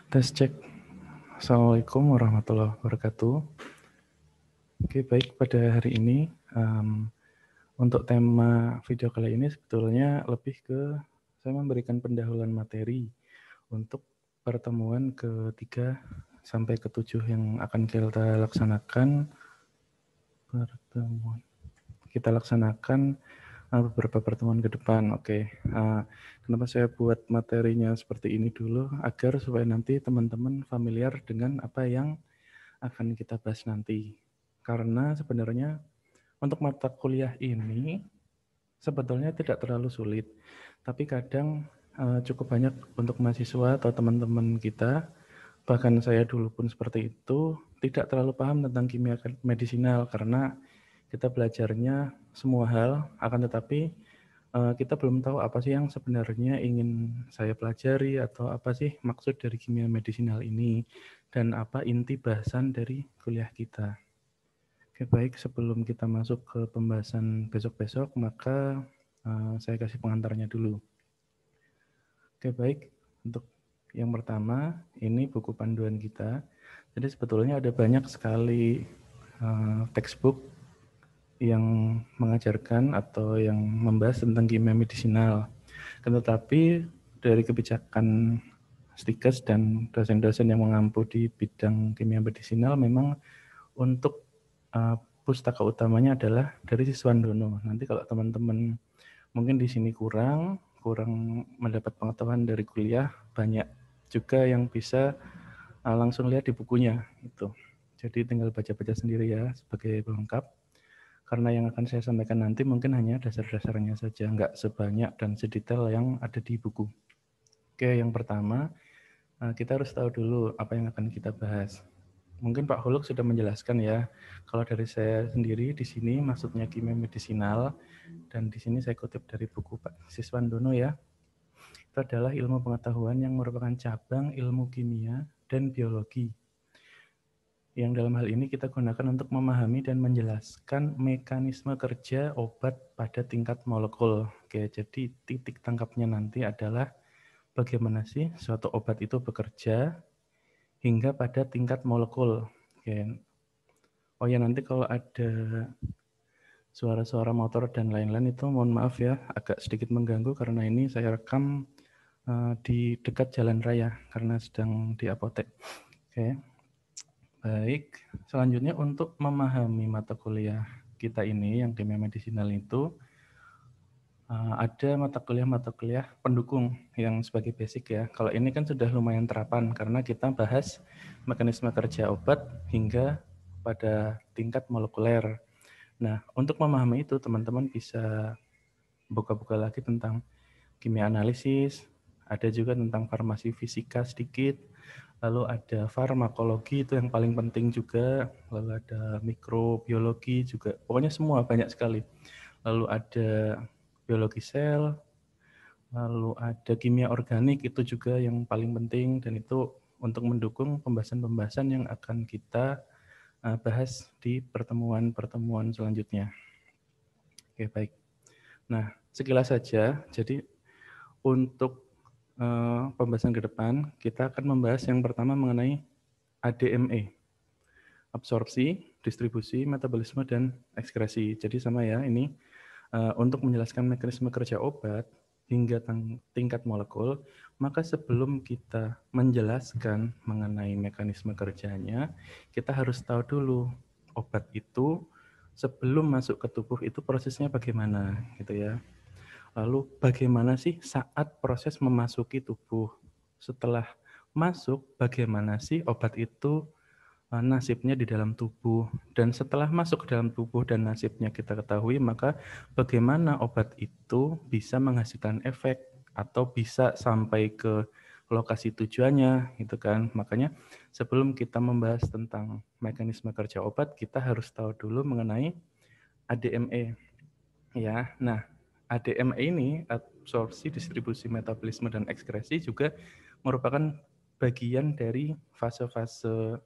Tes cek. Assalamualaikum warahmatullahi wabarakatuh. Oke, baik pada hari ini untuk tema video kali ini sebetulnya lebih ke saya memberikan pendahuluan materi untuk pertemuan ketiga sampai ketujuh yang akan kita laksanakan beberapa pertemuan ke depan. Oke, kenapa saya buat materinya seperti ini dulu agar supaya nanti teman-teman familiar dengan apa yang akan kita bahas nanti. Karena sebenarnya untuk mata kuliah ini sebetulnya tidak terlalu sulit, tapi kadang cukup banyak untuk mahasiswa atau teman-teman kita, bahkan saya dulu pun seperti itu, tidak terlalu paham tentang kimia medisinal karena kita belajarnya semua hal, akan tetapi kita belum tahu apa sih yang sebenarnya ingin saya pelajari atau apa sih maksud dari kimia medisinal ini dan apa inti bahasan dari kuliah kita. Oke, baik, sebelum kita masuk ke pembahasan besok-besok, maka saya kasih pengantarnya dulu. Oke, baik. Untuk yang pertama, ini buku panduan kita. Jadi sebetulnya ada banyak sekali textbook yang mengajarkan atau yang membahas tentang kimia medisinal. Tetapi dari kebijakan Stikers dan dosen-dosen yang mengampu di bidang kimia medisinal memang untuk pustaka utamanya adalah dari Siswandono. Nanti kalau teman-teman mungkin di sini kurang mendapat pengetahuan dari kuliah, banyak juga yang bisa langsung lihat di bukunya itu. Jadi tinggal baca-baca sendiri ya sebagai pelengkap. Karena yang akan saya sampaikan nanti mungkin hanya dasar-dasarnya saja, nggak sebanyak dan sedetail yang ada di buku. Oke, yang pertama kita harus tahu dulu apa yang akan kita bahas. Mungkin Pak Huluk sudah menjelaskan ya. Kalau dari saya sendiri di sini maksudnya kimia medisinal dan di sini saya kutip dari buku Pak Siswandono ya. Itu adalah ilmu pengetahuan yang merupakan cabang ilmu kimia dan biologi. Yang dalam hal ini kita gunakan untuk memahami dan menjelaskan mekanisme kerja obat pada tingkat molekul. Oke, jadi titik tangkapnya nanti adalah bagaimana sih suatu obat itu bekerja hingga pada tingkat molekul. Oke. Oh ya, nanti kalau ada suara-suara motor dan lain-lain itu mohon maaf ya, agak sedikit mengganggu karena ini saya rekam di dekat jalan raya karena sedang di apotek. Oke. Baik, selanjutnya untuk memahami mata kuliah kita ini yang kimia medisinal itu ada mata kuliah pendukung yang sebagai basic ya. Kalau ini kan sudah lumayan terapan karena kita bahas mekanisme kerja obat hingga pada tingkat molekuler. Nah, untuk memahami itu teman-teman bisa buka-buka lagi tentang kimia analisis, ada juga tentang farmasi fisika sedikit, lalu ada farmakologi itu yang paling penting juga, lalu ada mikrobiologi juga, pokoknya semua banyak sekali. Lalu ada biologi sel, lalu ada kimia organik itu juga yang paling penting dan itu untuk mendukung pembahasan-pembahasan yang akan kita bahas di pertemuan-pertemuan selanjutnya. Oke, baik. Nah, sekilas saja. Jadi untuk pembahasan ke depan, kita akan membahas yang pertama mengenai ADME, absorpsi, distribusi, metabolisme, dan ekskresi. Jadi sama ya, ini untuk menjelaskan mekanisme kerja obat hingga tingkat molekul, maka sebelum kita menjelaskan mengenai mekanisme kerjanya, kita harus tahu dulu obat itu sebelum masuk ke tubuh itu prosesnya bagaimana, gitu ya. Lalu bagaimana sih saat proses memasuki tubuh? Setelah masuk, bagaimana sih obat itu nasibnya di dalam tubuh? Dan setelah masuk ke dalam tubuh dan nasibnya kita ketahui, maka bagaimana obat itu bisa menghasilkan efek atau bisa sampai ke lokasi tujuannya, gitu kan? Makanya sebelum kita membahas tentang mekanisme kerja obat, kita harus tahu dulu mengenai ADME. Ya, nah ADME ini, absorpsi, distribusi, metabolisme, dan ekskresi juga merupakan bagian dari fase-fase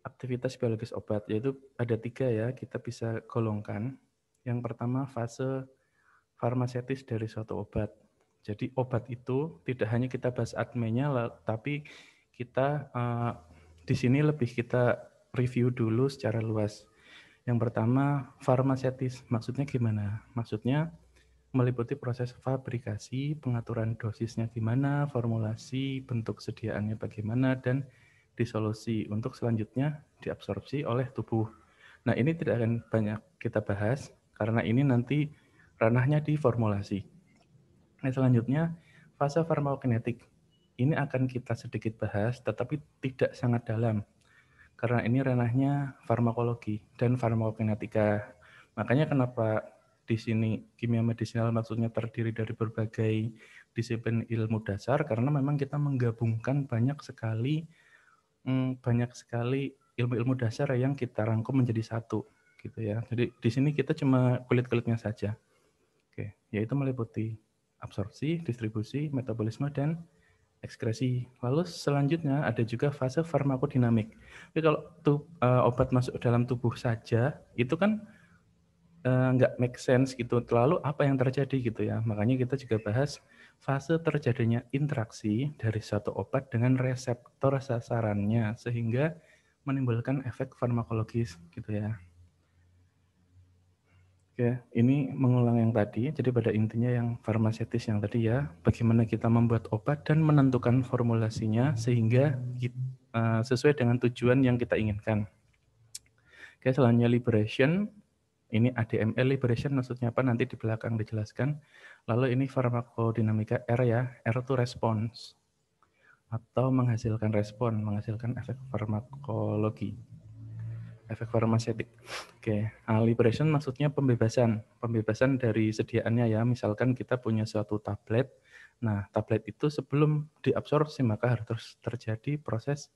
aktivitas biologis obat, yaitu ada 3 ya, kita bisa golongkan. Yang pertama fase farmasetis dari suatu obat. Jadi obat itu tidak hanya kita bahas admennya, tapi kita di sini lebih kita review dulu secara luas. Yang pertama, farmasetis. Maksudnya gimana? Maksudnya meliputi proses fabrikasi, pengaturan dosisnya gimana, formulasi, bentuk sediaannya bagaimana, dan disolusi untuk selanjutnya diabsorpsi oleh tubuh. Nah, ini tidak akan banyak kita bahas karena ini nanti ranahnya di formulasi. Nah, selanjutnya fase farmakokinetik. Ini akan kita sedikit bahas, tetapi tidak sangat dalam karena ini ranahnya farmakologi dan farmakokinetika. Makanya kenapa di sini kimia medisinal maksudnya terdiri dari berbagai disiplin ilmu dasar karena memang kita menggabungkan banyak sekali ilmu-ilmu dasar yang kita rangkum menjadi satu gitu ya. Jadi di sini kita cuma kulit-kulitnya saja. Oke, yaitu meliputi absorpsi, distribusi, metabolisme, dan ekskresi. Lalu selanjutnya ada juga fase farmakodinamik. Jadi kalau obat masuk dalam tubuh saja, itu kan nggak make sense gitu. Lalu apa yang terjadi gitu ya. Makanya kita juga bahas fase terjadinya interaksi dari satu obat dengan reseptor sasarannya sehingga menimbulkan efek farmakologis gitu ya. Oke, ini mengulang yang tadi. Jadi pada intinya yang farmasetis yang tadi ya, bagaimana kita membuat obat dan menentukan formulasinya sehingga sesuai dengan tujuan yang kita inginkan. Oke, selanjutnya liberation. Ini ADML liberation maksudnya apa nanti di belakang dijelaskan. Lalu ini farmakodinamika R ya, R itu response atau menghasilkan respon, menghasilkan efek farmakologi, efek farmasetik. Oke, liberation maksudnya pembebasan dari sediaannya ya. Misalkan kita punya suatu tablet, nah tablet itu sebelum diabsorpsi maka harus terjadi proses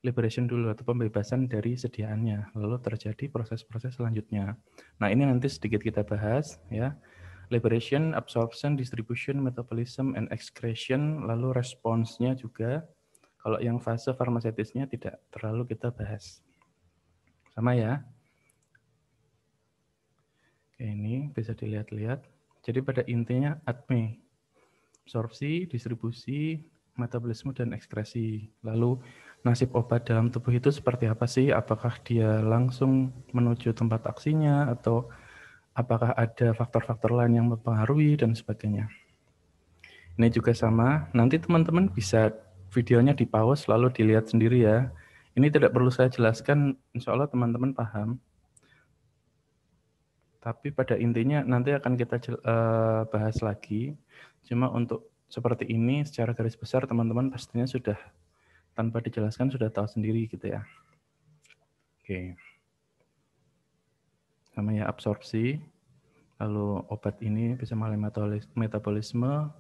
liberation dulu atau pembebasan dari sediaannya, lalu terjadi proses-proses selanjutnya. Nah ini nanti sedikit kita bahas ya, liberation, absorption, distribution, metabolism, and excretion, lalu responsnya juga. Kalau yang fase farmasetisnya tidak terlalu kita bahas. Sama ya. Oke, ini bisa dilihat-lihat. Jadi pada intinya ADME, absorpsi, distribusi, metabolisme, dan ekskresi. Lalu nasib obat dalam tubuh itu seperti apa sih? Apakah dia langsung menuju tempat aksinya atau apakah ada faktor-faktor lain yang mempengaruhi dan sebagainya. Ini juga sama, nanti teman-teman bisa videonya di pause lalu dilihat sendiri ya. Ini tidak perlu saya jelaskan, insya Allah teman-teman paham. Tapi pada intinya nanti akan kita bahas lagi. Cuma untuk seperti ini secara garis besar teman-teman pastinya sudah tanpa dijelaskan sudah tahu sendiri gitu ya. Oke. Namanya absorpsi. Lalu obat ini bisa melalui metabolisme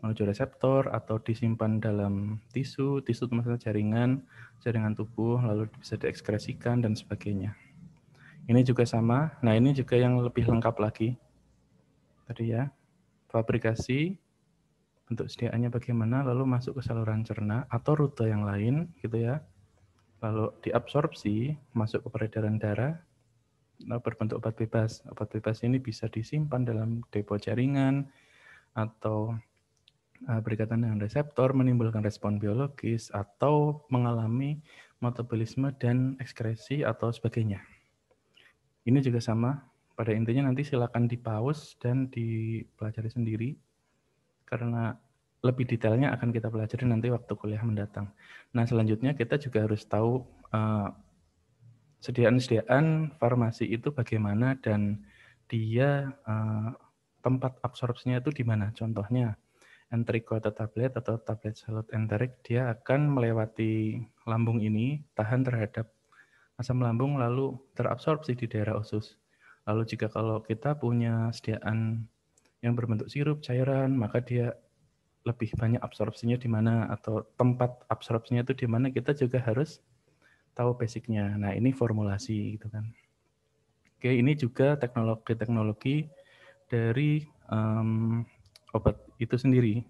menuju reseptor atau disimpan dalam tisu itu maksudnya jaringan tubuh, lalu bisa diekskresikan dan sebagainya. Ini juga sama. Nah, ini juga yang lebih lengkap lagi. Tadi ya, fabrikasi, bentuk sediaannya bagaimana, lalu masuk ke saluran cerna atau rute yang lain gitu ya. Lalu diabsorpsi, masuk ke peredaran darah, berbentuk obat bebas. Obat bebas ini bisa disimpan dalam depo jaringan atau berkaitan dengan reseptor, menimbulkan respon biologis, atau mengalami metabolisme dan ekskresi atau sebagainya. Ini juga sama, pada intinya nanti silakan di-pause dan dipelajari sendiri, karena lebih detailnya akan kita pelajari nanti waktu kuliah mendatang. Nah, selanjutnya kita juga harus tahu sediaan farmasi itu bagaimana dan dia tempat absorpsinya itu di mana. Contohnya, enteric-coated tablet atau tablet salut enteric, dia akan melewati lambung ini, tahan terhadap asam lambung, lalu terabsorpsi di daerah usus. Lalu jika kalau kita punya sediaan yang berbentuk sirup, cairan, maka dia lebih banyak absorpsinya di mana, atau tempat absorpsinya itu di mana, kita juga harus tahu basicnya. Nah, ini formulasi gitu kan. Oke, ini juga teknologi-teknologi dari obat itu sendiri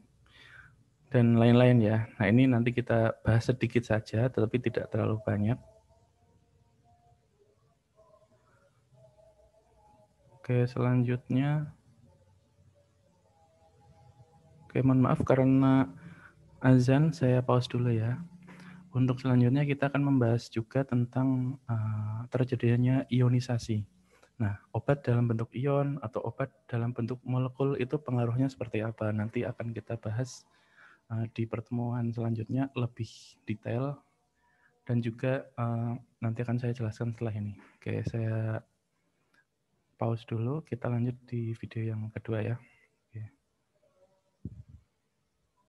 dan lain-lain ya. Nah, ini nanti kita bahas sedikit saja, tetapi tidak terlalu banyak. Oke, selanjutnya Oke, mohon maaf karena azan, saya pause dulu ya. Untuk selanjutnya kita akan membahas juga tentang terjadinya ionisasi. Nah, obat dalam bentuk ion atau obat dalam bentuk molekul itu pengaruhnya seperti apa? Nanti akan kita bahas di pertemuan selanjutnya lebih detail dan juga nanti akan saya jelaskan setelah ini. Oke, saya pause dulu, kita lanjut di video yang kedua ya.